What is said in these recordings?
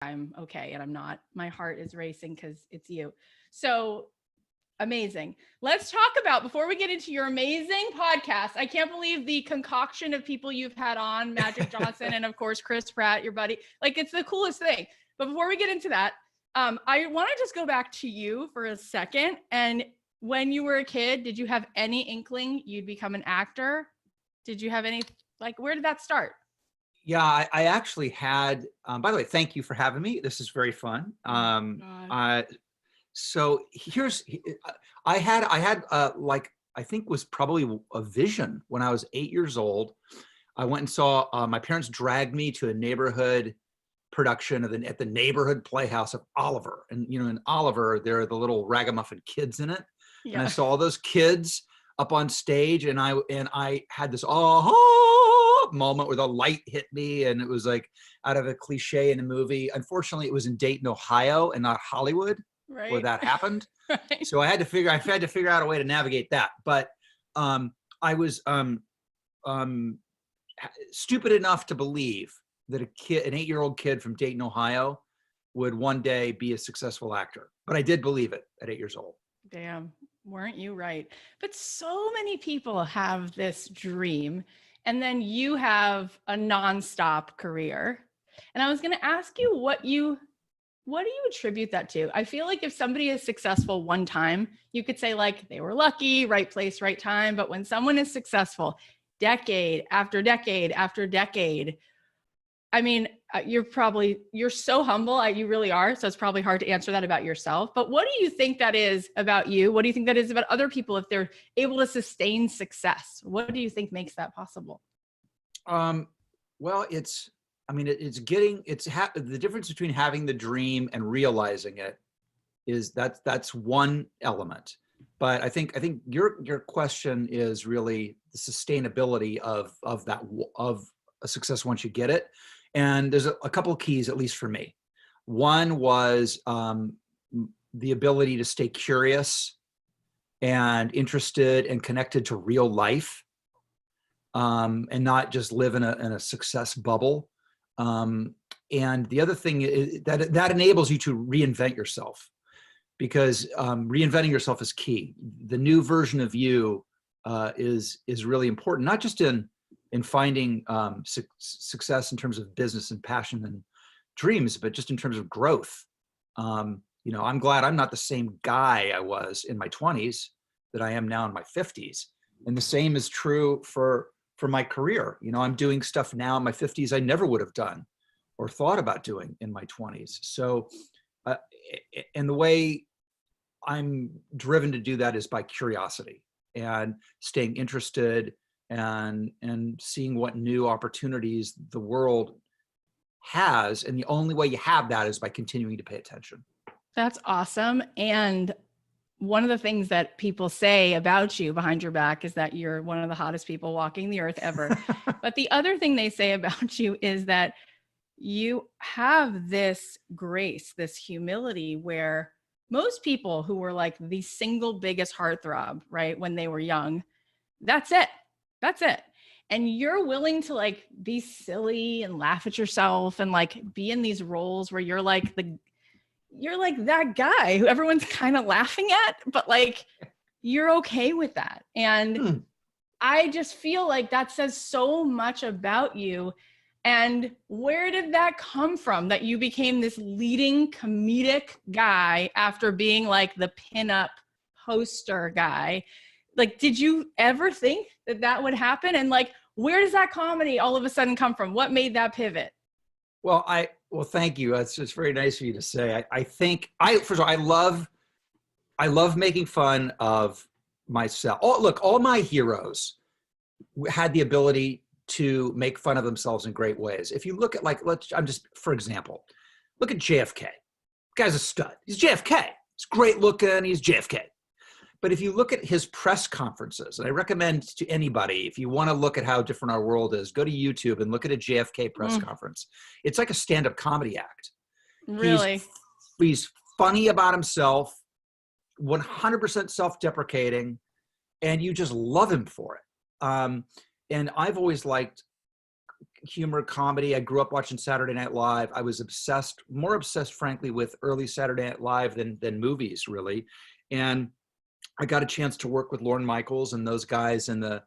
I'm okay and I'm not. My heart is racing because it's you. So amazing. Let's talk about, before we get into your amazing podcast, I can't believe the concoction of people you've had on, Magic Johnson, and of course, Chris Pratt, your buddy. Like, it's the coolest thing. But before we get into that, I want to just go back to you for a second. And when you were a kid, did you have any inkling you'd become an actor? Did you have any, like, where did that start? Yeah, I actually had, by the way, thank you for having me. This is very fun. So I had like, I think was probably a vision when I was 8 years old. I went and saw, my parents dragged me to a neighborhood production at the neighborhood playhouse of Oliver. And, you know, in Oliver, there are the little ragamuffin kids in it. Yeah. And I saw all those kids up on stage, and I had this moment where the light hit me, and it was like out of a cliche in a movie. Unfortunately, it was in Dayton, Ohio, and not Hollywood, right, where that happened. Right. So I had to figure out a way to navigate that. But I was stupid enough to believe that an 8-year-old kid from Dayton, Ohio, would one day be a successful actor. But I did believe it at 8 years old. Damn, weren't you right? But so many people have this dream, and then you have a nonstop career. And I was going to ask you what do you attribute that to? I feel like if somebody is successful one time, you could say like they were lucky, right place, right time. But when someone is successful decade after decade after decade, I mean, you're so humble. You really are. So it's probably hard to answer that about yourself. But what do you think that is about you? What do you think that is about other people if they're able to sustain success? What do you think makes that possible? Well, the difference between having the dream and realizing it is that's one element. But I think your question is really the sustainability of a success once you get it. And there's a couple of keys, at least for me. One was the ability to stay curious and interested and connected to real life, and not just live in a success bubble. And the other thing is that enables you to reinvent yourself, because reinventing yourself is key. The new version of you is really important, not just in finding success in terms of business and passion and dreams, but just in terms of growth. You know, I'm glad I'm not the same guy I was in my 20s that I am now in my 50s. And the same is true for my career. You know, I'm doing stuff now in my 50s I never would have done or thought about doing in my 20s. So, and the way I'm driven to do that is by curiosity and staying interested and seeing what new opportunities the world has. And the only way you have that is by continuing to pay attention. That's awesome. And one of the things that people say about you behind your back is that you're one of the hottest people walking the earth ever. But the other thing they say about you is that you have this grace, this humility, where most people who were like the single biggest heartthrob, right, when they were young, that's it. That's it. And you're willing to like be silly and laugh at yourself and like be in these roles where you're like that guy who everyone's kind of laughing at, but like you're okay with that. And I just feel like that says so much about you. And where did that come from, that you became this leading comedic guy after being like the pinup poster guy? Like, did you ever think that would happen? And like, where does that comedy all of a sudden come from? What made that pivot? Well, thank you. It's very nice of you to say. I think first of all, I love making fun of myself. All my heroes had the ability to make fun of themselves in great ways. If you look at for example, look at JFK. The guy's a stud. He's JFK. He's great looking. He's JFK. But if you look at his press conferences, and I recommend to anybody, if you want to look at how different our world is, go to YouTube and look at a JFK press conference. It's like a stand-up comedy act. Really? He's funny about himself, 100% self-deprecating, and you just love him for it. And I've always liked humor, comedy. I grew up watching Saturday Night Live. I was more obsessed, frankly, with early Saturday Night Live than movies, really. And I got a chance to work with Lorne Michaels and those guys in the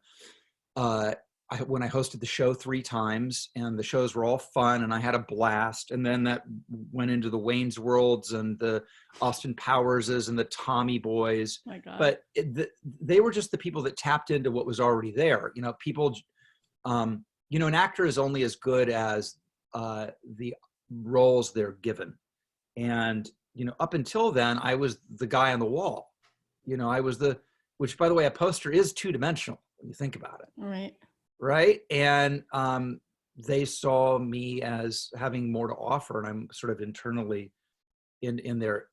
when I hosted the show 3 times, and the shows were all fun and I had a blast. And then that went into the Wayne's Worlds and the Austin Powerses and the Tommy Boys. My God. But they were just the people that tapped into what was already there. People, an actor is only as good as the roles they're given. And, up until then, I was the guy on the wall. I was which, by the way, a poster is 2-dimensional when you think about it. Right. And they saw me as having more to offer, and I'm sort of internally in their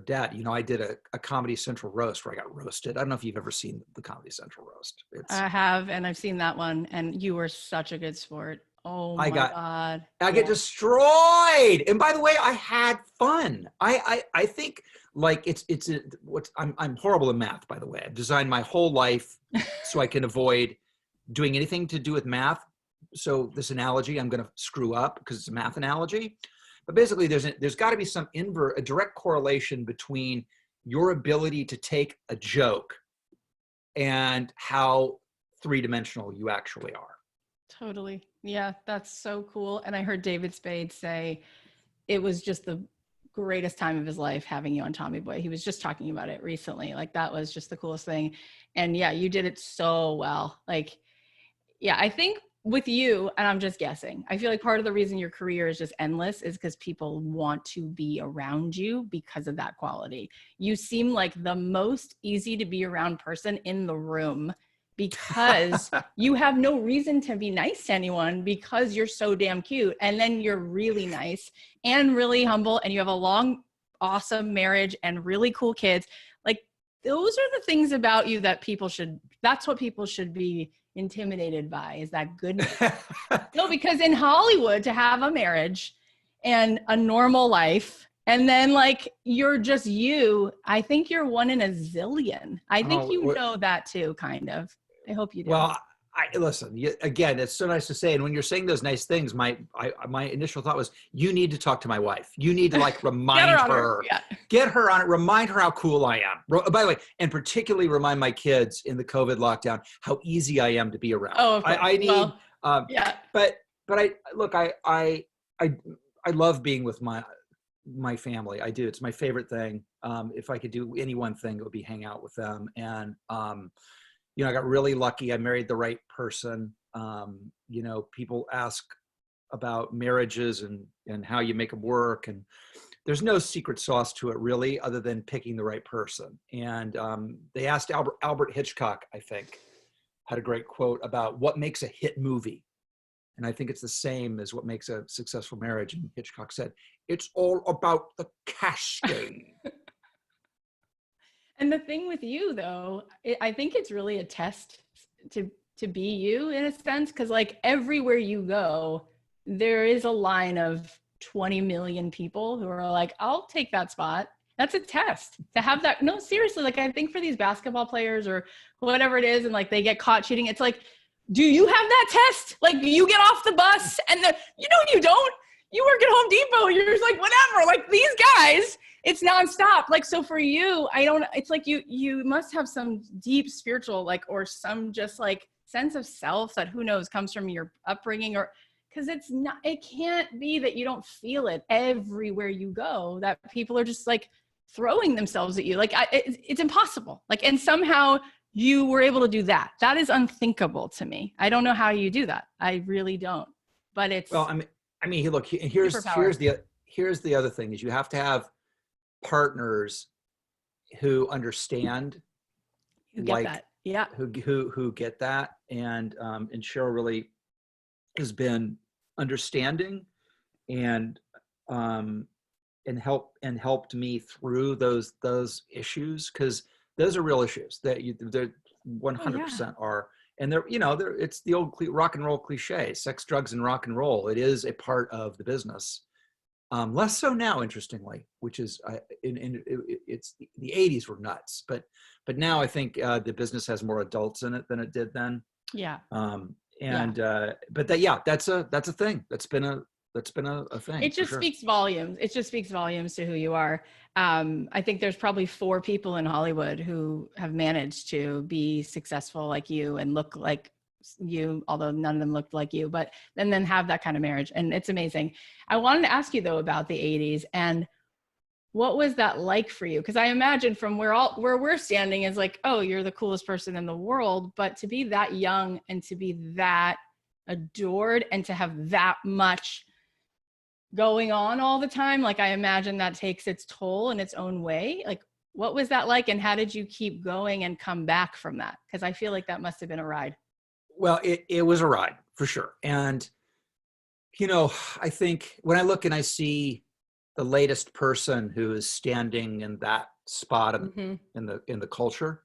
debt. I did a Comedy Central roast where I got roasted. I don't know if you've ever seen the Comedy Central roast. I have, and I've seen that one, and you were such a good sport. Oh my God. I get destroyed. And by the way, I had fun. I think like I'm horrible in math, by the way. I've designed my whole life so I can avoid doing anything to do with math. So this analogy, I'm going to screw up because it's a math analogy. But basically, there's got to be a direct correlation between your ability to take a joke and how 3-dimensional you actually are. Totally. Yeah, that's so cool. And I heard David Spade say it was just the greatest time of his life having you on Tommy Boy. He was just talking about it recently. Like, that was just the coolest thing. And yeah, you did it so well. Like, yeah, I think with you, and I'm just guessing, I feel like part of the reason your career is just endless is because people want to be around you because of that quality. You seem like the most easy to be around person in the room because you have no reason to be nice to anyone because you're so damn cute. And then you're really nice and really humble, and you have a long, awesome marriage and really cool kids. Like, those are the things about you that that's what people should be intimidated by, is that goodness. No, because in Hollywood, to have a marriage and a normal life, and then like you're just you, I think you're one in a zillion. I think you know that too, kind of. I hope you do. Well, listen, again, it's so nice to say. And when you're saying those nice things, my initial thought was, you need to talk to my wife. You need to like remind her, get her on it, remind her how cool I am. By the way, and particularly remind my kids in the COVID lockdown how easy I am to be around. Oh, I need, but I love being with my family. I do. It's my favorite thing. If I could do any one thing, it would be hang out with them. And, I got really lucky. I married the right person. People ask about marriages and how you make them work. And there's no secret sauce to it really, other than picking the right person. And they asked Albert Hitchcock, I think, had a great quote about what makes a hit movie. And I think it's the same as what makes a successful marriage. And Hitchcock said, it's all about the casting. And the thing with you, though, I think it's really a test to be you in a sense, because like everywhere you go, there is a line of 20 million people who are like, I'll take that spot. That's a test to have that. No, seriously, like I think for these basketball players or whatever it is, and like they get caught cheating, it's like, do you have that test? Like you get off the bus and you don't. You work at Home Depot. You're just like, whatever. Like these guys, it's nonstop. Like, so for you, it's like you must have some deep spiritual, like, or some just like sense of self that who knows comes from your upbringing, or because it can't be that you don't feel it everywhere you go, that people are just like throwing themselves at you. Like it's impossible. Like, and somehow you were able to do that. That is unthinkable to me. I don't know how you do that. I really don't, but it's, well, I mean, look, here's the other thing is you have to have partners who understand, who get that. Yeah. Who get that. And Cheryl really has been understanding and helped me through those issues. 'Cause those are real issues that they're 100% are. And it's the old rock and roll cliche, sex, drugs, and rock and roll. It is a part of the business. Less so now, interestingly, which is it's the 80s were nuts, but now I think the business has more adults in it than it did then. Yeah. Yeah. But that, yeah, that's a thing. That's been a thing. It for just sure. speaks volumes. It just speaks volumes to who you are. I think there's probably 4 people in Hollywood who have managed to be successful like you and look like you, although none of them looked like you, but and then have that kind of marriage. And it's amazing. I wanted to ask you though about the 80s and what was that like for you? Because I imagine from where we're standing is like, oh, you're the coolest person in the world, but to be that young and to be that adored and to have that much going on all the time, like I imagine that takes its toll in its own way. Like, what was that like, and how did you keep going and come back from that? Because I feel like that must have been a ride. Well, it was a ride for sure. And, I think when I look and I see the latest person who is standing in that spot in the culture,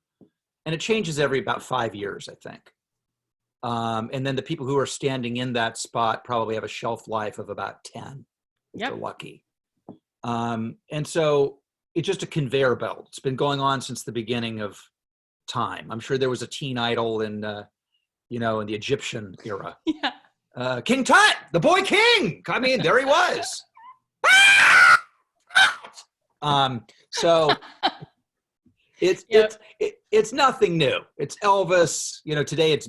and it changes every about 5 years, I think. And then the people who are standing in that spot probably have a shelf life of about 10, if they're lucky. And so it's just a conveyor belt. It's been going on since the beginning of time. I'm sure there was a teen idol in in the Egyptian era. Yeah. King Tut, the boy king. I mean, there he was. So it's nothing new. It's Elvis. Today it's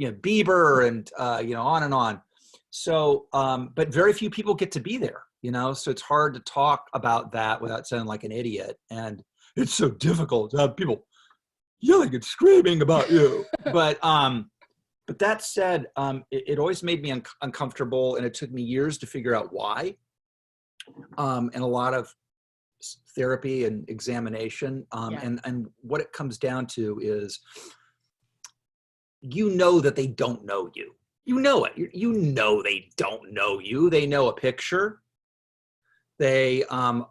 Bieber and on and on. So, but very few people get to be there. So it's hard to talk about that without sounding like an idiot. And it's so difficult to have people yelling and screaming about you. But that said, it always made me uncomfortable, and it took me years to figure out why. And a lot of therapy and examination. And what it comes down to is, that they don't know you. You know it. They don't know you. They know a picture. They, a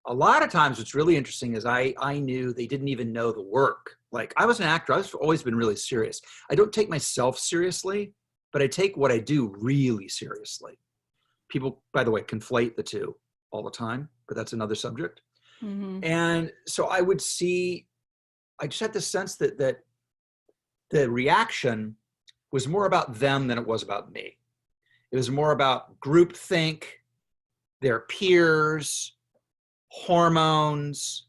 lot of times what's really interesting is I knew they didn't even know the work. Like, I was an actor. I've always been really serious. I don't take myself seriously, but I take what I do really seriously. People, by the way, conflate the two all the time, but that's another subject. Mm-hmm. And so I just had this sense that the reaction was more about them than it was about me. It was more about groupthink, their peers, hormones,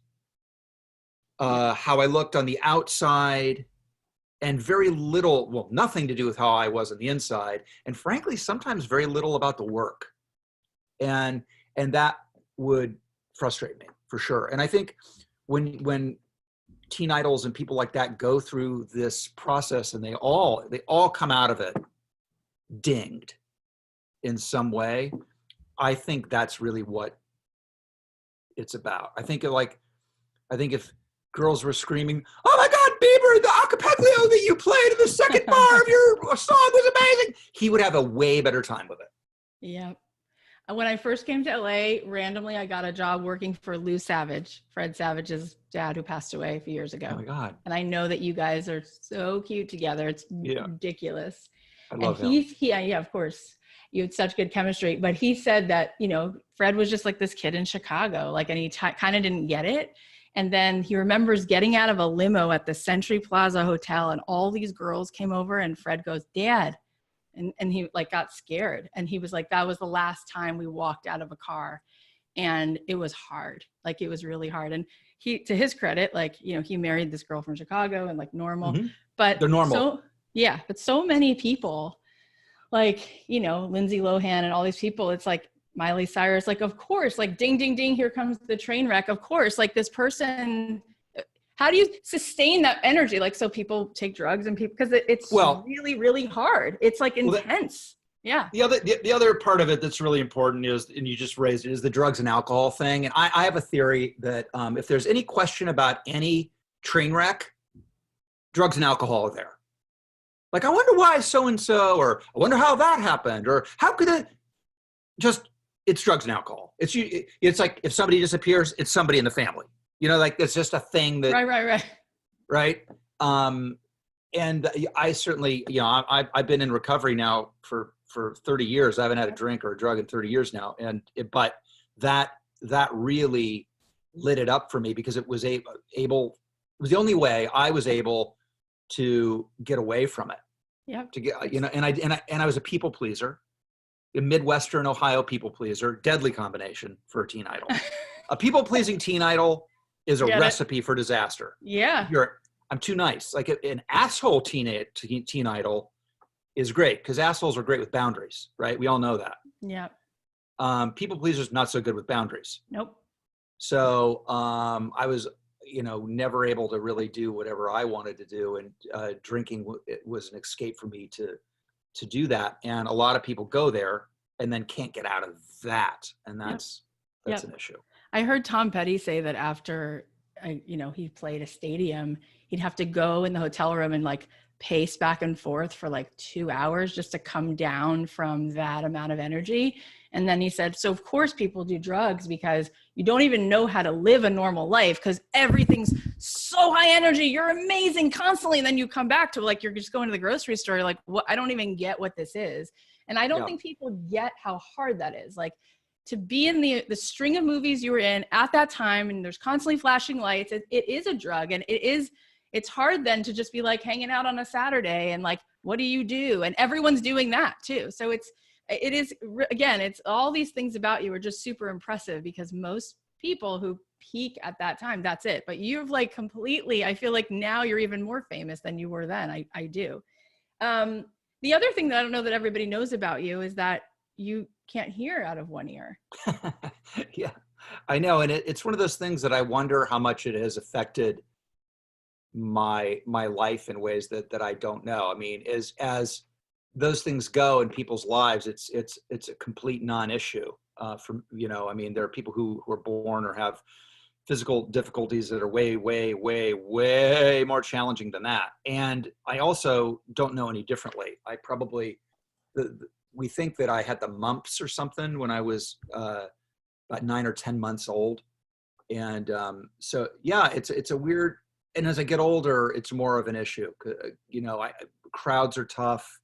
how I looked on the outside, and very little, well, nothing to do with how I was on the inside. And frankly, sometimes very little about the work. And that would frustrate me for sure. And I think when teen idols and people like that go through this process and they all come out of it dinged in some way, I think that's really what it's about. I think if girls were screaming, "Oh my God, Bieber, the acapella that you played in the second bar of your song was amazing," he would have a way better time with it. Yeah. When I first came to LA, randomly, I got a job working for Lou Savage, Fred Savage's dad, who passed away a few years ago. Oh my God. And I know that you guys are so cute together. It's ridiculous. I love him. Yeah, of course. You had such good chemistry. But he said that, Fred was just like this kid in Chicago, and he kind of didn't get it. And then he remembers getting out of a limo at the Century Plaza Hotel, and all these girls came over, and Fred goes, "Dad." And he got scared. And he was like, that was the last time we walked out of a car. And it was hard. It was really hard. And he, to his credit, he married this girl from Chicago and normal, but they're normal. So, yeah, but so many people Lindsay Lohan and all these people, it's like Miley Cyrus, of course, ding, ding, ding, here comes the train wreck. Of course, this person, how do you sustain that energy? So people take drugs and people, because it's really, really hard. It's intense. Yeah. The other part of it that's really important is, and you just raised it, is the drugs and alcohol thing. And I have a theory that if there's any question about any train wreck, drugs and alcohol are there. I wonder why so-and-so, or I wonder how that happened, or how could it it's drugs and alcohol. It's like if somebody disappears, it's somebody in the family. It's just a thing that. Right. And I certainly, I've been in recovery now for 30 years. I haven't had a drink or a drug in 30 years now. But that really lit it up for me, because it was it was the only way I was able to get away from it. Yep. to get, and I was a people pleaser, a Midwestern Ohio people pleaser, deadly combination for a teen idol. A people pleasing teen idol is a recipe for disaster. Yeah. I'm too nice. Like an asshole teen idol is great because assholes are great with boundaries, right? We all know that. Yeah. People pleasers not so good with boundaries. Nope. So I was, never able to really do whatever I wanted to do, and drinking was an escape for me to do that. And a lot of people go there and then can't get out of that, and that's an issue. I heard Tom Petty say that after he played a stadium, he'd have to go in the hotel room and like pace back and forth for like 2 hours just to come down from that amount of energy. And then he said, so of course people do drugs because you don't even know how to live a normal life because everything's so high energy. You're amazing constantly. And then you come back to like, you're just going to the grocery store. You're like, what? I don't even get what this is. And I don't think people get how hard that is. Like to be in the string of movies you were in at that time, and there's constantly flashing lights. It is a drug, and it's hard then to just be like hanging out on a Saturday and like, what do you do? And everyone's doing that too. So it is, again, it's all these things about you are just super impressive because most people who peak at that time, that's it. But you've like completely, I feel like now you're even more famous than you were then. I do. The other thing that I don't know that everybody knows about you is that you can't hear out of one ear. Yeah, I know. And it's one of those things that I wonder how much it has affected my life in ways that I don't know. I mean, as those things go in people's lives, it's a complete non-issue. I mean, there are people who are born or have physical difficulties that are way, way, way, way more challenging than that. And I also don't know any differently. I probably, we think that I had the mumps or something when I was about 9 or 10 months old. And so, yeah, it's a weird, and as I get older, it's more of an issue. Crowds are tough.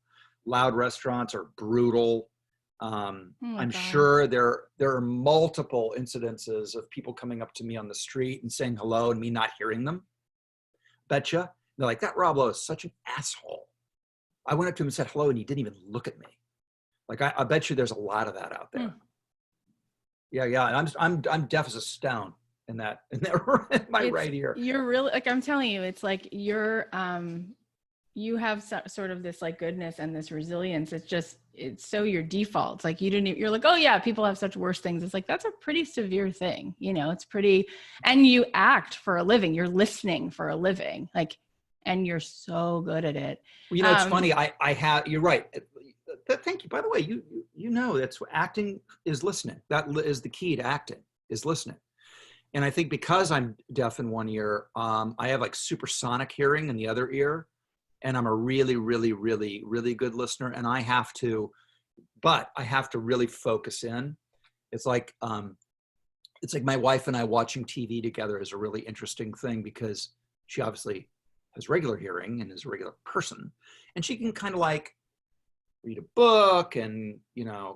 Loud restaurants are brutal. I'm sure there are multiple incidences of people coming up to me on the street and saying hello and me not hearing them. Betcha. They're like, that Rob Lowe is such an asshole. I went up to him and said hello and he didn't even look at me. Like, I bet you there's a lot of that out there. Yeah. And I'm deaf as a stone in that my right ear. You're really, like, I'm telling you, it's like you're, you have sort of this like goodness and this resilience. It's so your default. It's like you're like, oh yeah, people have such worse things. It's like, that's a pretty severe thing. It's pretty, and you act for a living, you're listening for a living, like, and you're so good at it. Well, it's funny. You're right. Thank you. By the way, you know, that's acting is listening. That is the key to acting, is listening. And I think because I'm deaf in one ear, I have like supersonic hearing in the other ear. And I'm a really, really, really, really good listener. And I have to really focus in. It's like my wife and I watching TV together is a really interesting thing because she obviously has regular hearing and is a regular person. And she can kind of like read a book and,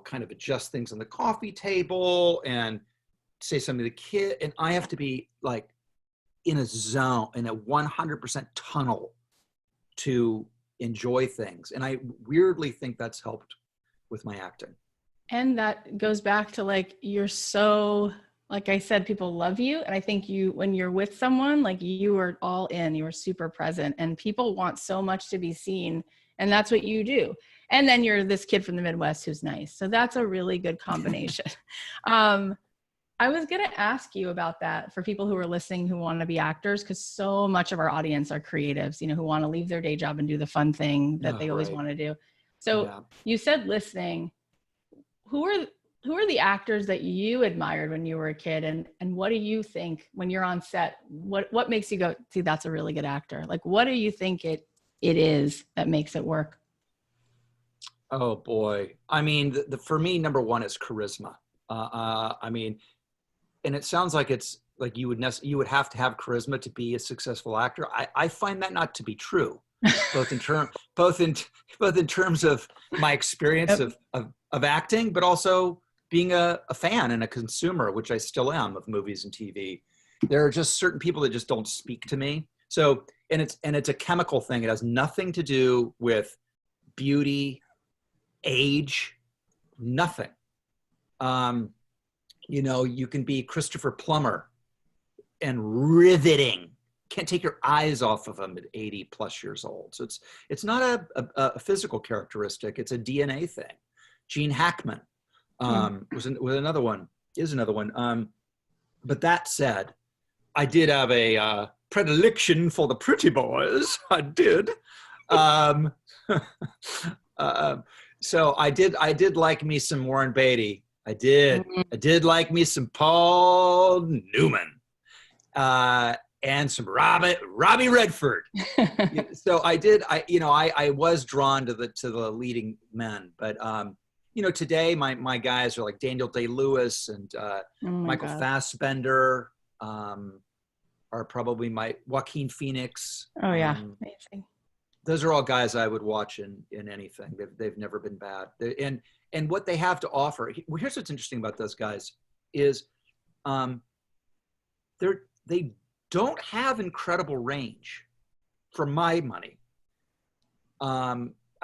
kind of adjust things on the coffee table and say something to the kid. And I have to be like in a zone, in a 100% tunnel to enjoy things. And I weirdly think that's helped with my acting. And that goes back to like, you're so, like I said, people love you. And I think when you're with someone, like you are all in, you are super present and people want so much to be seen. And that's what you do. And then you're this kid from the Midwest who's nice. So that's a really good combination. I was going to ask you about that for people who are listening, who want to be actors, because so much of our audience are creatives, who want to leave their day job and do the fun thing that they always want to do. So You said listening. Who are the actors that you admired when you were a kid? And what do you think when you're on set, what makes you go, see, that's a really good actor? Like, what do you think it is that makes it work? Oh boy. I mean, for me, number one is charisma. And it sounds like it's like you would have to have charisma to be a successful actor. I find that not to be true, both in terms of my experience of acting, but also being a fan and a consumer, which I still am, of movies and TV. There are just certain people that just don't speak to me. So, and it's a chemical thing. It has nothing to do with beauty, age, nothing. You know, you can be Christopher Plummer and riveting. Can't take your eyes off of him at 80 plus years old. So it's not a physical characteristic. It's a DNA thing. Gene Hackman was another one, is another one. But that said, I did have a predilection for the pretty boys. I did. So I did like me some Warren Beatty. I did like me some Paul Newman. And some Robbie Redford. So I was drawn to the leading men, but you know, today my guys are like Daniel Day-Lewis and Michael Fassbender are probably my Joaquin Phoenix. Oh yeah, amazing. Those are all guys I would watch in anything. They've never been bad. And what they have to offer. Here's what's interesting about those guys is they don't have incredible range for my money. I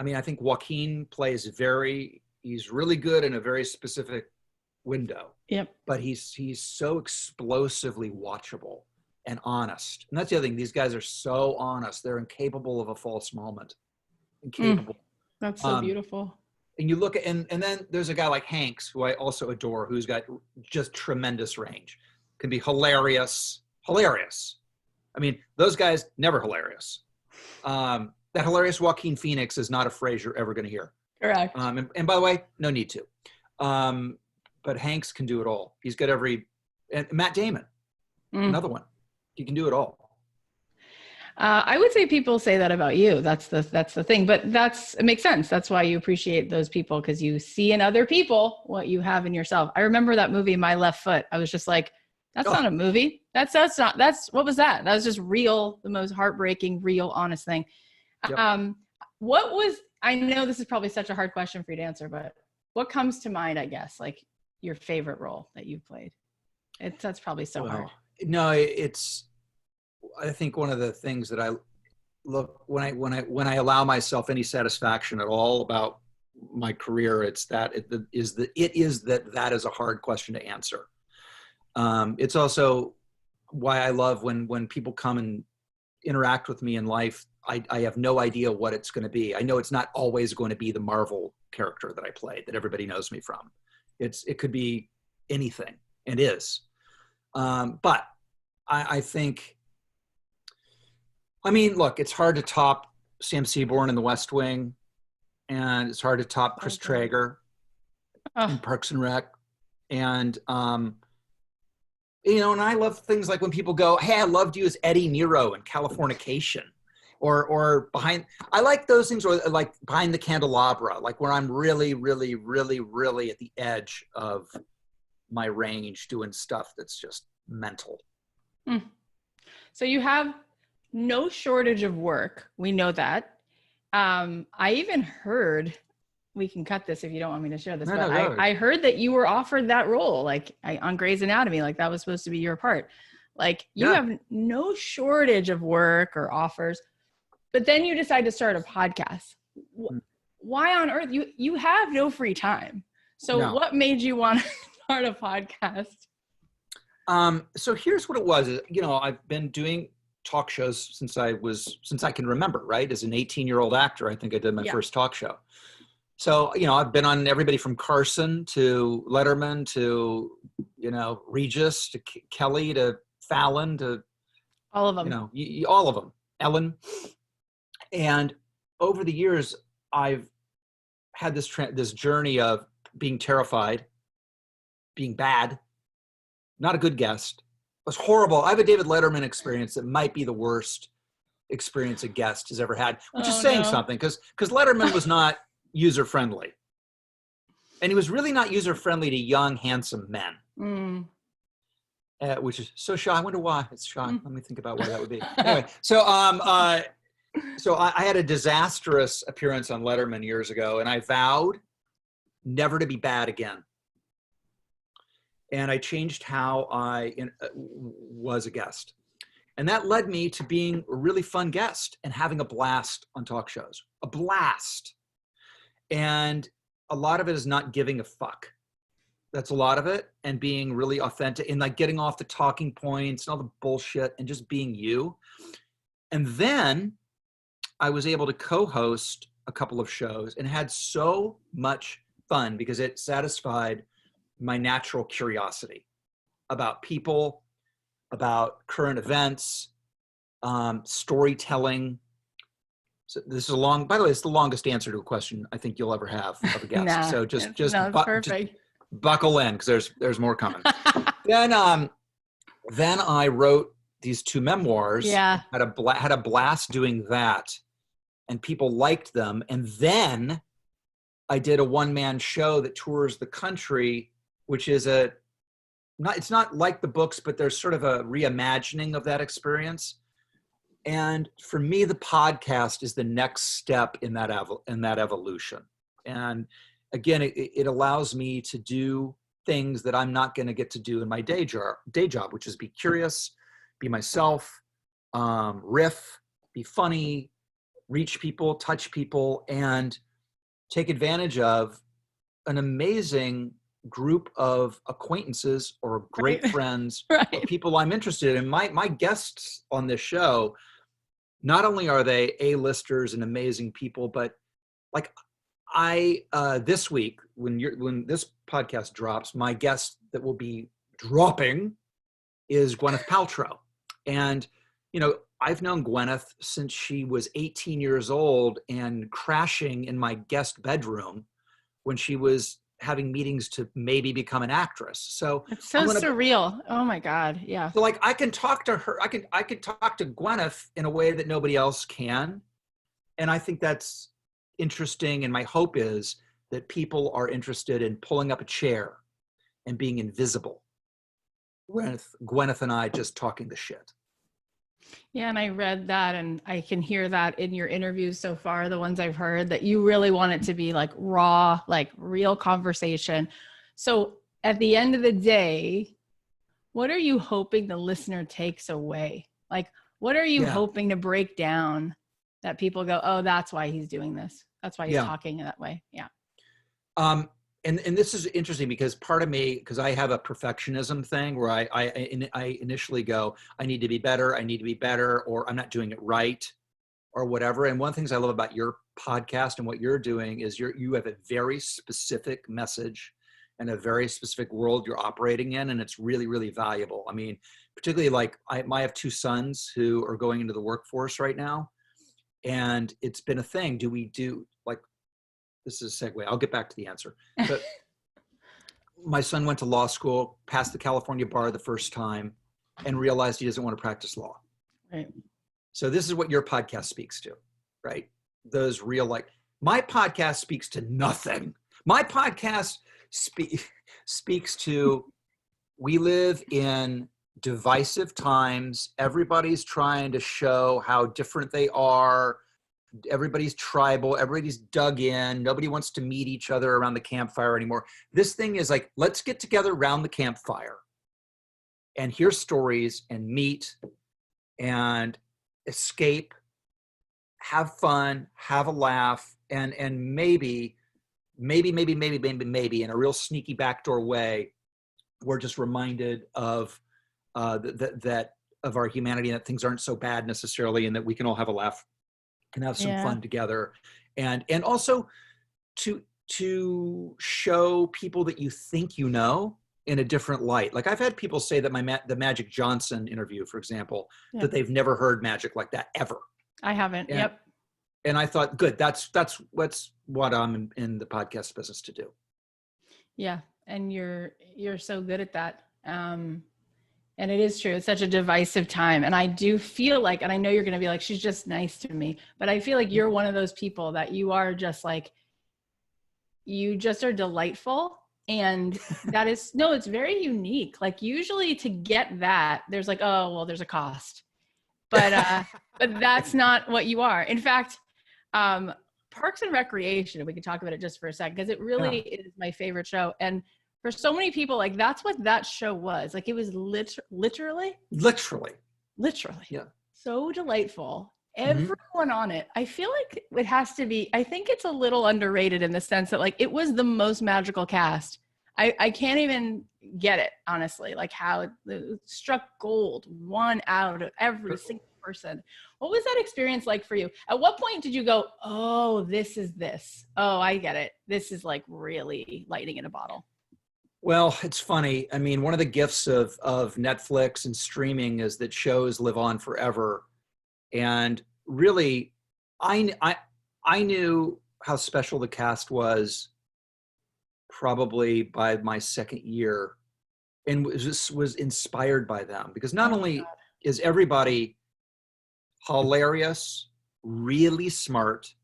mean, I think Joaquin plays he's really good in a very specific window. Yep. But he's so explosively watchable and honest. And that's the other thing. These guys are so honest. They're incapable of a false moment. Incapable. That's so beautiful. And you look at, and then there's a guy like Hanks, who I also adore, who's got just tremendous range. Can be hilarious. I mean, those guys never hilarious. That hilarious Joaquin Phoenix is not a phrase you're ever going to hear. Correct. And by the way, no need to. But Hanks can do it all. He's got and Matt Damon, another one. He can do it all. I would say people say that about you. That's the thing, but it makes sense. That's why you appreciate those people, because you see in other people what you have in yourself. I remember that movie, My Left Foot. I was just like, that's not a movie. What was that? That was just real, the most heartbreaking, real, honest thing. Yep. I know this is probably such a hard question for you to answer, but what comes to mind, I guess, like your favorite role that you've played? That's probably so hard. No, I think one of the things that I look, when I allow myself any satisfaction at all about my career, it's that that is a hard question to answer. It's also why I love when people come and interact with me in life. I have no idea what it's going to be. I know it's not always going to be the Marvel character that I played, that everybody knows me from. It could be anything, and is. But I think, I mean, look, it's hard to top Sam Seaborn in The West Wing, and it's hard to top Chris Traeger in Parks and Rec. And, you know, and I love things like when people go, hey, I loved you as Eddie Nero in Californication, or I like those things, or like Behind the Candelabra, like where I'm really, really, really, really at the edge of my range doing stuff that's just mental. So you have no shortage of work. We know that. I even heard, we can cut this if you don't want me to share this, but I heard that you were offered that role, like on Grey's Anatomy, like that was supposed to be your part. Like you have no shortage of work or offers, but then you decide to start a podcast. Why on earth? You have no free time. So what made you want to start a podcast? So here's what it was. You know, I've been doing talk shows since I can remember, right? As an 18-year-old actor, I think I did my first talk show. So, you know, I've been on everybody from Carson to Letterman to, you know, Regis to Kelly to Fallon to all of them. You know, all of them, Ellen. And over the years, I've had this journey of being terrified, being bad, not a good guest. It was horrible. I have a David Letterman experience that might be the worst experience a guest has ever had, which is saying something, because Letterman was not user-friendly. And he was really not user-friendly to young, handsome men. Which is so shocking. I wonder why it's shocking. Let me think about why that would be. Anyway, so I had a disastrous appearance on Letterman years ago, and I vowed never to be bad again. And I changed how I was a guest. And that led me to being a really fun guest and having a blast on talk shows. A blast. And a lot of it is not giving a fuck. That's a lot of it. And being really authentic and like getting off the talking points and all the bullshit and just being you. And then I was able to co-host a couple of shows and had so much fun because it satisfied my natural curiosity about people, about current events, storytelling. So this is by the way, it's the longest answer to a question I think you'll ever have of a guest. Nah, So just perfect. Just buckle in because there's more coming. Then I wrote these 2 memoirs. Yeah. Had a blast doing that, and people liked them. And then I did a one-man show that tours the country, which is it's not like the books, but there's sort of a reimagining of that experience. And for me, the podcast is the next step in that evolution. And again, it allows me to do things that I'm not going to get to do in my day job, which is be curious, be myself, riff, be funny, reach people, touch people, and take advantage of an amazing group of acquaintances or great friends Right. or people I'm interested in. My guests on this show, not only are they A-listers and amazing people, but like this week when this podcast drops, my guest that will be dropping is Gwyneth Paltrow. And, I've known Gwyneth since she was 18 years old and crashing in my guest bedroom when she was having meetings to maybe become an actress. So it's so surreal. Oh my God. Yeah. So like I can talk to her, I could talk to Gwyneth in a way that nobody else can. And I think that's interesting. And my hope is that people are interested in pulling up a chair and being invisible. Gwyneth and I just talking the shit. Yeah, and I read that, and I can hear that in your interviews so far, the ones I've heard, that you really want it to be like raw, like real conversation. So at the end of the day, what are you hoping the listener takes away? Like, what are you hoping to break down that people go, oh, that's why he's doing this. That's why he's talking that way. Yeah. And this is interesting because part of me, because I have a perfectionism thing where I initially go, I need to be better, or I'm not doing it right, or whatever. And one of the things I love about your podcast and what you're doing is you have a very specific message and a very specific world you're operating in, and it's really, really valuable. I mean, particularly like I have 2 sons who are going into the workforce right now, and it's been a thing. This is a segue. I'll get back to the answer. But my son went to law school, passed the California bar the first time, and realized he doesn't want to practice law. Right. So this is what your podcast speaks to, right? Those real, like, my podcast speaks to nothing. My podcast speaks to, we live in divisive times. Everybody's trying to show how different they are. Everybody's tribal, everybody's dug in, nobody wants to meet each other around the campfire anymore. This thing is like, let's get together around the campfire and hear stories and meet and escape, have fun, have a laugh, and maybe in a real sneaky backdoor way, we're just reminded of that of our humanity, and that things aren't so bad necessarily, and that we can all have a laugh and have some fun together, and also to show people that you think you know in a different light. Like I've had people say that the Magic Johnson interview, for example, that they've never heard magic like that ever. I haven't. Yep. And I thought, good, that's what I'm in the podcast business to do. Yeah, and you're so good at that. And it is true. It's such a divisive time. And I do feel like, and I know you're going to be like, she's just nice to me, but I feel like you're one of those people that you are just like, you just are delightful. And that is, no, it's very unique. Like usually to get that, there's like, oh, well, there's a cost, but that's not what you are. In fact, Parks and Recreation, if we could talk about it just for a second, because it really is my favorite show. And for so many people, like that's what that show was. Like it was literally. Yeah. So delightful. Mhm. everyone on it. I feel like it has to be, I think it's a little underrated in the sense that like it was the most magical cast. I can't even get it, honestly, like how it struck gold, one out of every single person. What was that experience like for you? At what point did you go, oh, this is this? Oh, I get it. This is like really lightning in a bottle. Well, it's funny. I mean, one of the gifts of Netflix and streaming is that shows live on forever. And really, I knew how special the cast was probably by my second year, and was inspired by them, because not Oh, only is everybody hilarious, really smart,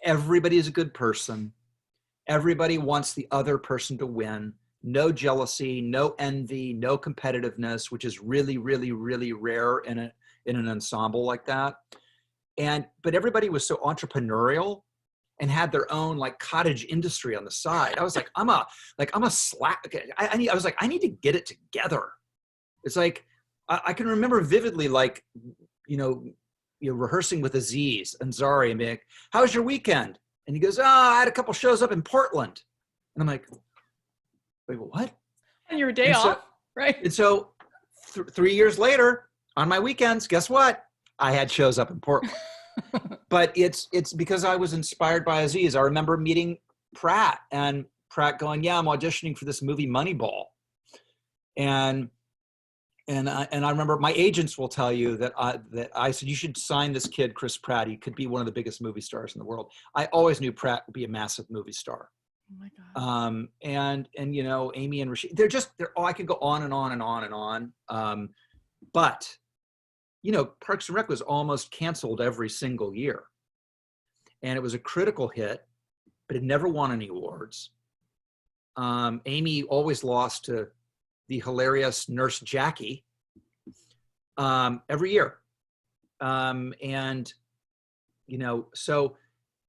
everybody is a good person, everybody wants the other person to win, no jealousy, no envy, no competitiveness, which is really, really, really rare in an ensemble like that. But everybody was so entrepreneurial and had their own like cottage industry on the side. I was like, I'm a slack. I was like, I need to get it together. It's like, I can remember vividly, like, you know, rehearsing with Aziz Ansari and being like, how was your weekend? And he goes, oh, I had a couple shows up in Portland. And I'm like, wait, what? on your day And so, off, right? and so 3 years later, on my weekends, guess what? I had shows up in Portland. But it's because I was inspired by Aziz. I remember meeting Pratt, and Pratt going, yeah, I'm auditioning for this movie Moneyball. And I remember my agents will tell you that I said, you should sign this kid, Chris Pratt. He could be one of the biggest movie stars in the world. I always knew Pratt would be a massive movie star. Oh my God. And you know, Amy and Rashid, I could go on and on and on and on. But you know, Parks and Rec was almost canceled every single year. And it was a critical hit, but it never won any awards. Amy always lost to the hilarious Nurse Jackie every year. And, you know, so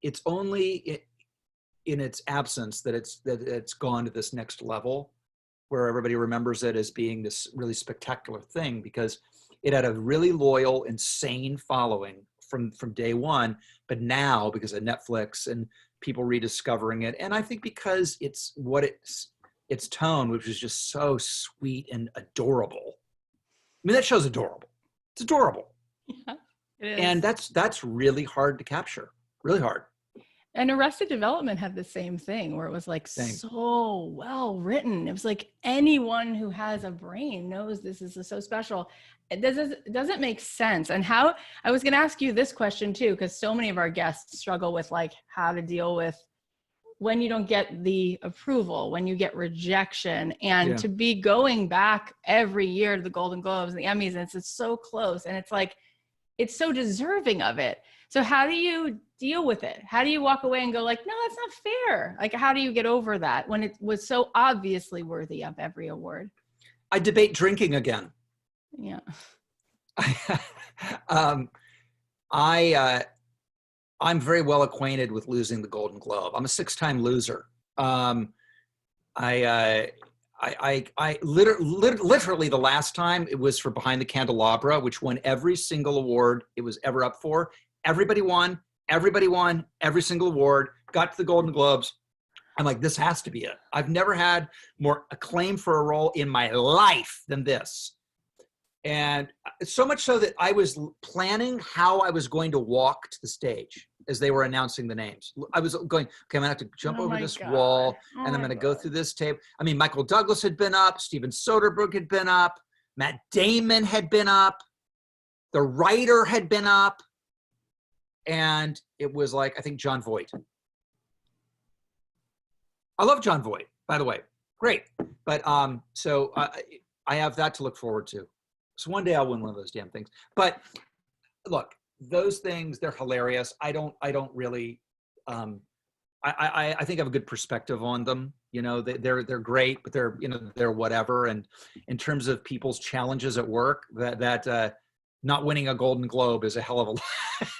it's only in its absence that it's gone to this next level where everybody remembers it as being this really spectacular thing, because it had a really loyal, insane following from day one. But now, because of Netflix and people rediscovering it, and I think because it's its tone, which is just so sweet and adorable. I mean, that show's adorable. It's adorable. Yeah, it is. And that's really hard to capture. Really hard. And Arrested Development had the same thing where it was like so well written. It was like anyone who has a brain knows this is so special. It doesn't make sense. And how, I was going to ask you this question too, because so many of our guests struggle with like how to deal with when you don't get the approval, when you get rejection, and to be going back every year to the Golden Globes and the Emmys, and it's so close, and it's like, it's so deserving of it. So how do you deal with it? How do you walk away and go like, no, that's not fair? Like, how do you get over that when it was so obviously worthy of every award? I debate drinking again. Yeah. I'm very well acquainted with losing the Golden Globe. I'm a 6-time loser. I literally the last time it was for Behind the Candelabra, which won every single award it was ever up for. Everybody won every single award, got to the Golden Globes. I'm like, this has to be it. I've never had more acclaim for a role in my life than this. And so much so that I was planning how I was going to walk to the stage as they were announcing the names. I was going, okay, I'm gonna have to jump over this wall, and I'm gonna go through this tape. I mean, Michael Douglas had been up, Steven Soderbergh had been up, Matt Damon had been up, the writer had been up, and it was like, I think Jon Voight. I love Jon Voight, by the way, great. But so I have that to look forward to. So one day I'll win one of those damn things. But look, those things, they're hilarious. I don't really, I think I have a good perspective on them. You know, they're great, but they're, you know, they're whatever. And in terms of people's challenges at work, that not winning a Golden Globe is a hell of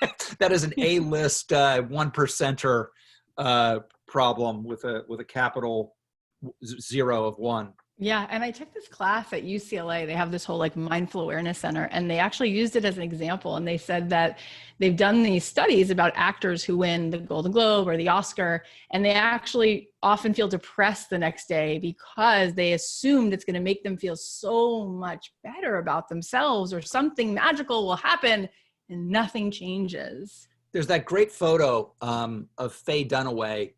a, that is an A-list 1%er problem with a capital 0 of 1. Yeah. And I took this class at UCLA. They have this whole like mindful awareness center, and they actually used it as an example. And they said that they've done these studies about actors who win the Golden Globe or the Oscar, and they actually often feel depressed the next day because they assumed it's going to make them feel so much better about themselves, or something magical will happen, and nothing changes. There's that great photo of Faye Dunaway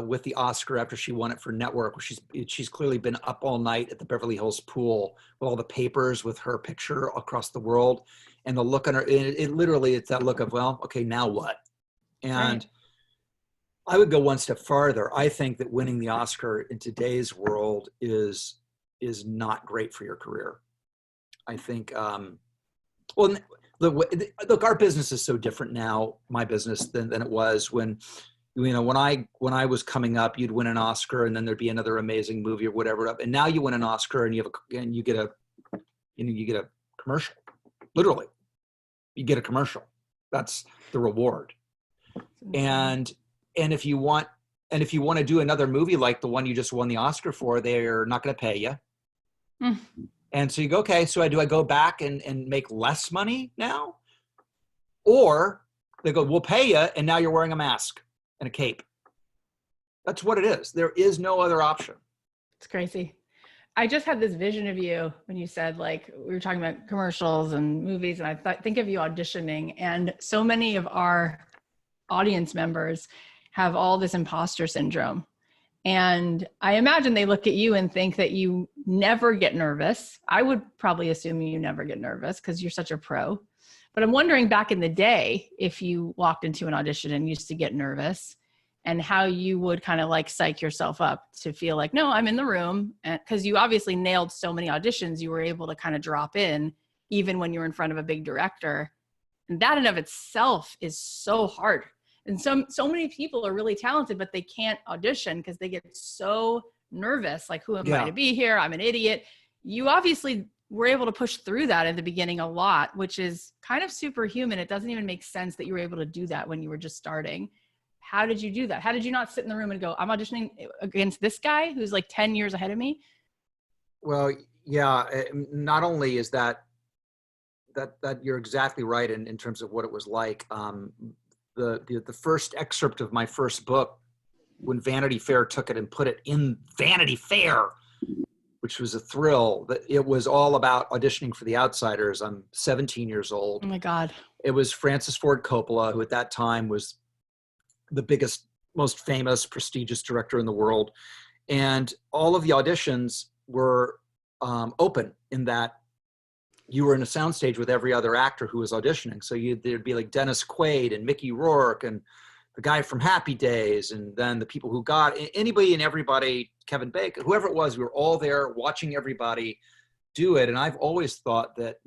with the Oscar after she won it for Network, where she's clearly been up all night at the Beverly Hills pool with all the papers with her picture across the world, and the look on her, it literally, it's that look of, well, okay, now what? And Right. I would go one step farther. I think that winning the Oscar in today's world is not great for your career. I think, well, look, our business is so different now, my business, than it was when, you know, when I was coming up. You'd win an Oscar and then there'd be another amazing movie or whatever. And now you win an Oscar and you get a commercial. Literally, you get a commercial. That's the reward. And if you want to do another movie like the one you just won the Oscar for, they're not going to pay you. Mm. And so you go, okay, so do I go back and make less money now? Or they go, we'll pay you, and now you're wearing a mask and a cape. That's what it is. There is no other option. It's crazy. I just had this vision of you when you said, like, we were talking about commercials and movies, and I think of you auditioning, and so many of our audience members have all this imposter syndrome. And I imagine they look at you and think that you never get nervous. I would probably assume you never get nervous because you're such a pro. But I'm wondering, back in the day, if you walked into an audition and used to get nervous, and how you would kind of like psych yourself up to feel like, no, I'm in the room. And because you obviously nailed so many auditions, you were able to kind of drop in even when you're in front of a big director. And that in of itself is so hard. And so many people are really talented, but they can't audition because they get so nervous. Like, who am I to be here? I'm an idiot. You obviously were able to push through that at the beginning a lot, which is kind of superhuman. It doesn't even make sense that you were able to do that when you were just starting. How did you do that? How did you not sit in the room and go, I'm auditioning against this guy who's like 10 years ahead of me? Well, yeah, not only is that you're exactly right in terms of what it was like. The first excerpt of my first book, when Vanity Fair took it and put it in Vanity Fair, which was a thrill, that it was all about auditioning for The Outsiders. I'm 17 years old. Oh my God. It was Francis Ford Coppola, who at that time was the biggest, most famous, prestigious director in the world. And all of the auditions were open, in that you were in a soundstage with every other actor who was auditioning. So there'd be like Dennis Quaid and Mickey Rourke and the guy from Happy Days, and then the people who got anybody and everybody, Kevin Bacon, whoever it was, we were all there watching everybody do it. And I've always thought that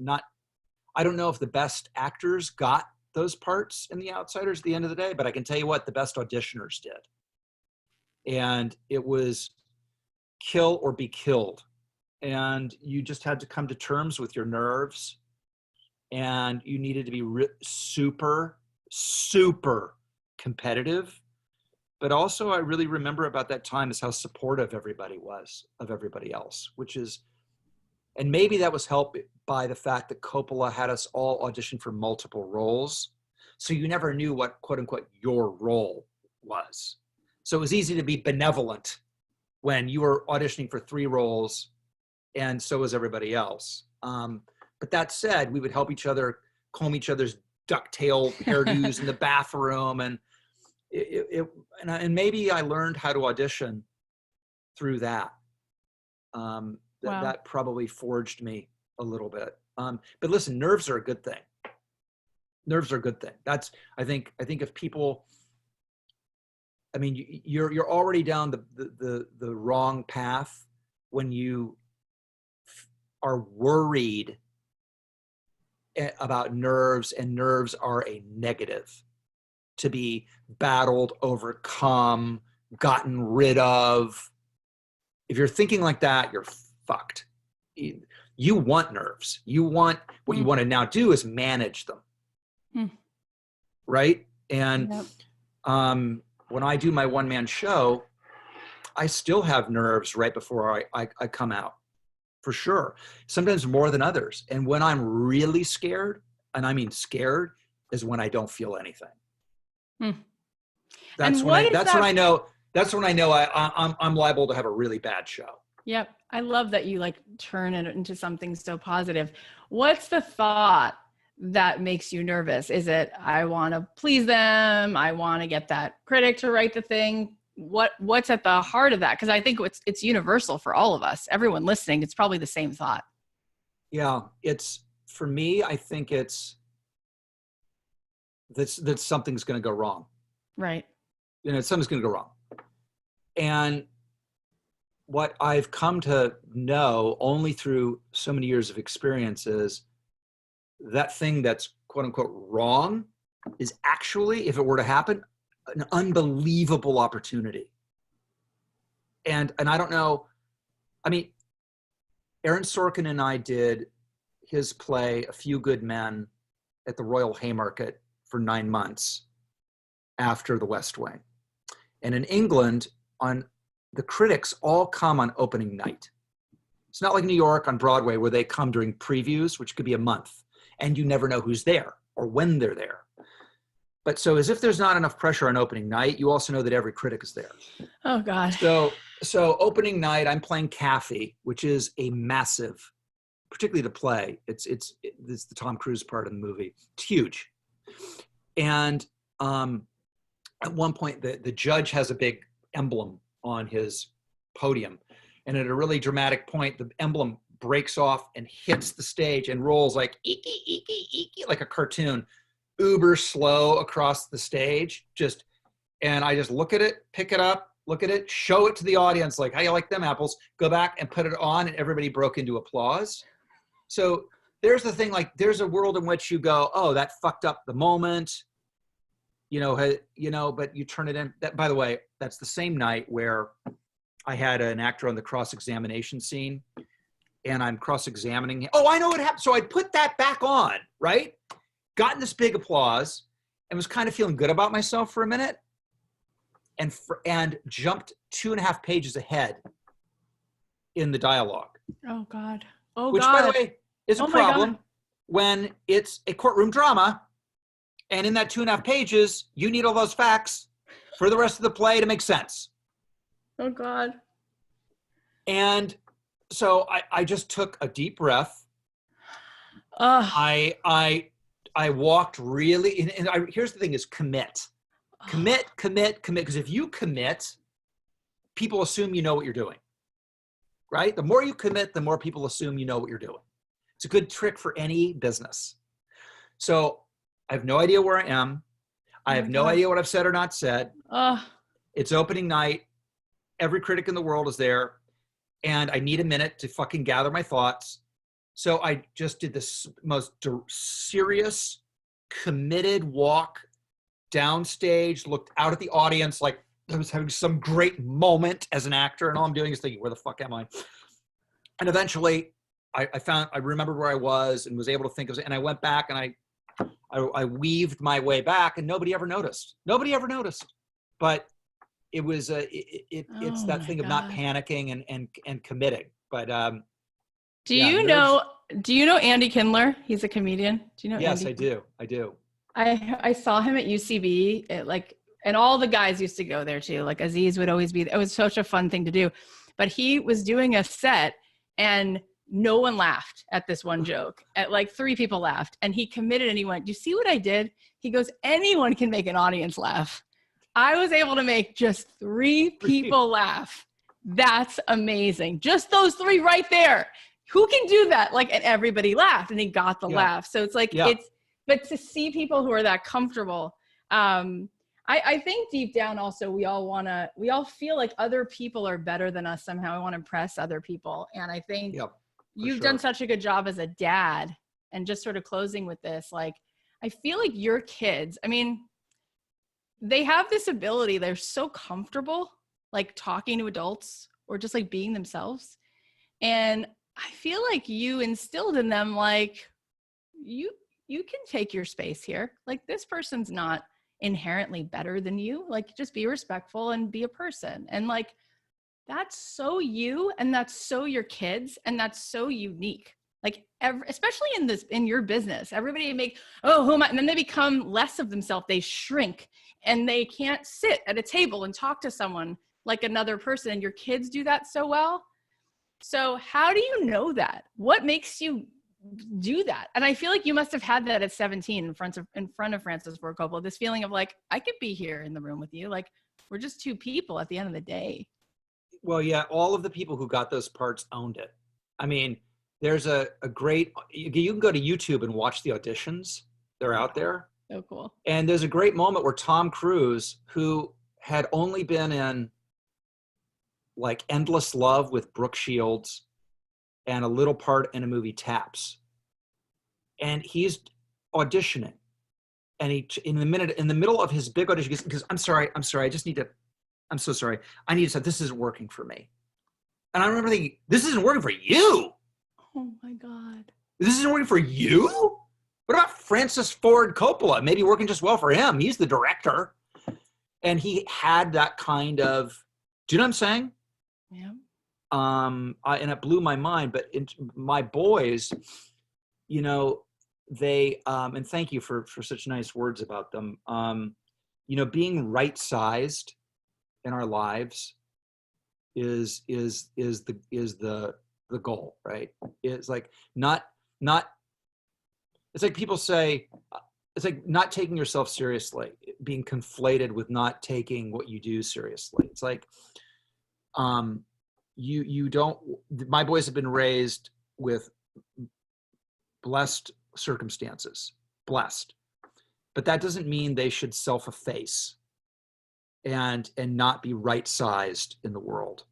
I don't know if the best actors got those parts in The Outsiders at the end of the day, but I can tell you what, the best auditioners did. And it was kill or be killed. And you just had to come to terms with your nerves, and you needed to be super, super competitive. But also, I really remember about that time is how supportive everybody was of everybody else, and maybe that was helped by the fact that Coppola had us all audition for multiple roles. So you never knew what, quote unquote, your role was. So it was easy to be benevolent when you were auditioning for 3 roles, and so was everybody else. But that said, we would help each other comb each other's ducktail hairdos in the bathroom. And and maybe I learned how to audition through that. Wow. That probably forged me a little bit. But listen, nerves are a good thing. Nerves are a good thing. I think if people, I mean, you're already down the wrong path when you are worried about nerves, and nerves are a negative to be battled, overcome, gotten rid of. If you're thinking like that, you're fucked. You want nerves. You want, what you want to now do is manage them. Right? And when I do my one-man show, I still have nerves right before I come out, for sure. Sometimes more than others. And when I'm really scared, and I mean scared, is when I don't feel anything. Hmm. That's And when what is that's that? when I know. That's when I know I'm liable to have a really bad show. Yep. I love that you like turn it into something so positive. What's the thought that makes you nervous? Is it, I want to please them, I want to get that critic to write the thing? What's at the heart of that? Because I think it's universal for all of us. Everyone listening, it's probably the same thought. Yeah, it's, for me, I think it's that something's going to go wrong. Right. Something's going to go wrong. And what I've come to know only through so many years of experience is that thing that's quote unquote wrong is actually, if it were to happen, an unbelievable opportunity. And I don't know, I mean, Aaron Sorkin and I did his play, A Few Good Men, at the Royal Haymarket for 9 months after The West Wing. And in England, the critics all come on opening night. It's not like New York on Broadway where they come during previews, which could be a month, and you never know who's there or when they're there. But so as if there's not enough pressure on opening night, you also know that every critic is there. Oh God. So opening night, I'm playing Kathy, which is a massive, particularly to play. It's the Tom Cruise part of the movie. It's huge. And at one point, the judge has a big emblem on his podium. And at a really dramatic point, the emblem breaks off and hits the stage and rolls like eeky, eeky, eeky, like a cartoon, uber slow across the stage. And I just look at it, pick it up, look at it, show it to the audience, like, how you like them apples, go back and put it on, and everybody broke into applause. So there's the thing, like, there's a world in which you go, oh, that fucked up the moment, but you turn it in. That, by the way, that's the same night where I had an actor on the cross-examination scene, and I'm cross-examining him. Oh, I know what happened. So I put that back on, right? Gotten this big applause and was kind of feeling good about myself for a minute, and jumped 2.5 pages ahead in the dialogue. Oh God. Oh which, God. by the way, is a Oh my problem God. when it's a courtroom drama, and in that 2.5 pages, you need all those facts for the rest of the play to make sense. Oh God. And so I just took a deep breath. I walked really, and here's the thing: is commit. Because if you commit, people assume you know what you're doing, right? The more you commit, the more people assume you know what you're doing. It's a good trick for any business. So I have no idea where I am. I have no idea what I've said or not said. It's opening night. Every critic in the world is there. And I need a minute to fucking gather my thoughts. So I just did this most serious, committed walk downstage, looked out at the audience like I was having some great moment as an actor, and all I'm doing is thinking, where the fuck am I? And eventually I remembered where I was and was able to think of it, and I went back and I weaved my way back, and nobody ever noticed. But it was it's that thing of not panicking and committing. But do you know Andy Kindler? He's a comedian. Do you know Yes, Andy? I do. I saw him at UCB, and all the guys used to go there too. Like Aziz would always be there. It was such a fun thing to do. But he was doing a set and no one laughed at this one joke. At like 3 people laughed, and he committed and he went, "Do you see what I did?" He goes, "Anyone can make an audience laugh. I was able to make just 3 people laugh. That's amazing. Just those 3 right there. Who can do that?" Like, and everybody laughed, and he got the laugh. So it's like, but to see people who are that comfortable, I think deep down also we all feel like other people are better than us somehow. I want to impress other people. And I think you've done such a good job as a dad. And just sort of closing with this, like, I feel like your kids, I mean, they have this ability. They're so comfortable, like talking to adults or just like being themselves. And I feel like you instilled in them, like, you can take your space here. Like, this person's not inherently better than you. Like, just be respectful and be a person. And like, That's so you, and that's so your kids, and that's so unique. Like especially in your business, everybody who am I? And then they become less of themselves. They shrink and they can't sit at a table and talk to someone like another person. And your kids do that so well. So how do you know that? What makes you do that? And I feel like you must have had that at 17 in front of Francis Ford Coppola, this feeling of like, I could be here in the room with you. Like, we're just two people at the end of the day. Well, yeah, all of the people who got those parts owned it. I mean, there's a great, you can go to YouTube and watch the auditions. They're out there. So cool. And there's a great moment where Tom Cruise, who had only been in like Endless Love with Brooke Shields and a little part in a movie Taps, and he's auditioning, and he in the middle of his big audition, because I'm sorry, I just need to, I'm so sorry, I need to say this isn't working for me. And I remember thinking, this isn't working for you. Oh my God. This isn't working for you? What about Francis Ford Coppola? Maybe working just well for him. He's the director. And he had that kind of, do you know what I'm saying? Yeah. And it blew my mind, but my boys, you know, they, and thank you for such nice words about them. You know, being right-sized in our lives is the goal, right? It's like not, it's like people say, it's like not taking yourself seriously, being conflated with not taking what you do seriously. It's like, you don't, my boys have been raised with blessed circumstances, blessed, but that doesn't mean they should self-efface and not be right-sized in the world.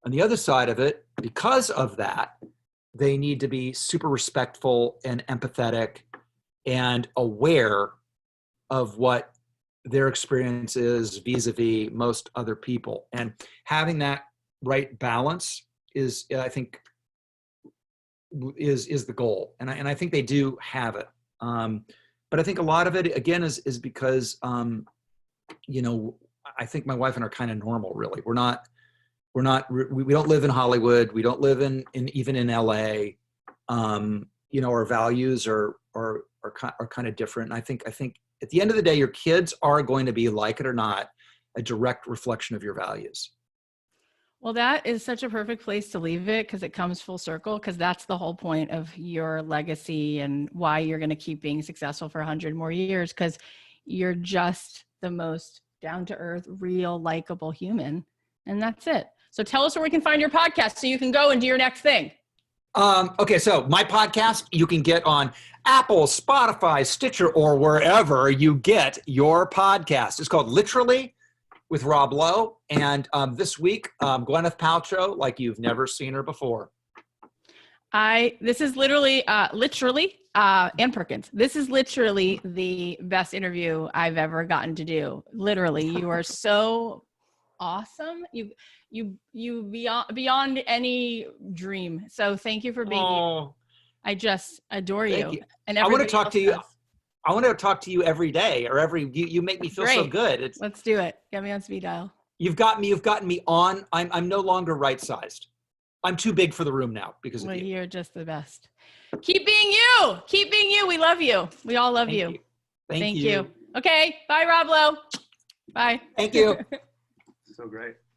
On the other side of it, because of that, they need to be super respectful and empathetic and aware of what their experience is vis-a-vis most other people. And having that right balance is, I think, is the goal. And I think they do have it. But I think a lot of it, again, is because, you know, I think my wife and I are kind of normal, really. We don't live in Hollywood. We don't live even in LA. You know, our values are kind of different. And I think at the end of the day, your kids are going to be, like it or not, a direct reflection of your values. Well, that is such a perfect place to leave it, because it comes full circle, because that's the whole point of your legacy and why you're going to keep being successful for 100 more years, because you're just the most down-to-earth, real, likable human. And that's it. So tell us where we can find your podcast so you can go and do your next thing. Okay, so my podcast you can get on Apple, Spotify, Stitcher, or wherever you get your podcast. It's called Literally with Rob Lowe. And this week, Gwyneth Paltrow, like you've never seen her before. This is literally, Ann Perkins. This is literally the best interview I've ever gotten to do. Literally, you are so awesome. You beyond any dream. So thank you for being here. I just adore you. And I want to talk to you. I want to talk to you every day, or you make me feel so good. Let's do it. Get me on speed dial. You've gotten me on. I'm no longer right-sized. I'm too big for the room now because of you. You're just the best. Keep being you. Keep being you. We love you. We all love you. Thank you. Okay. Bye, Rob Lowe. Bye. Thank you. So great.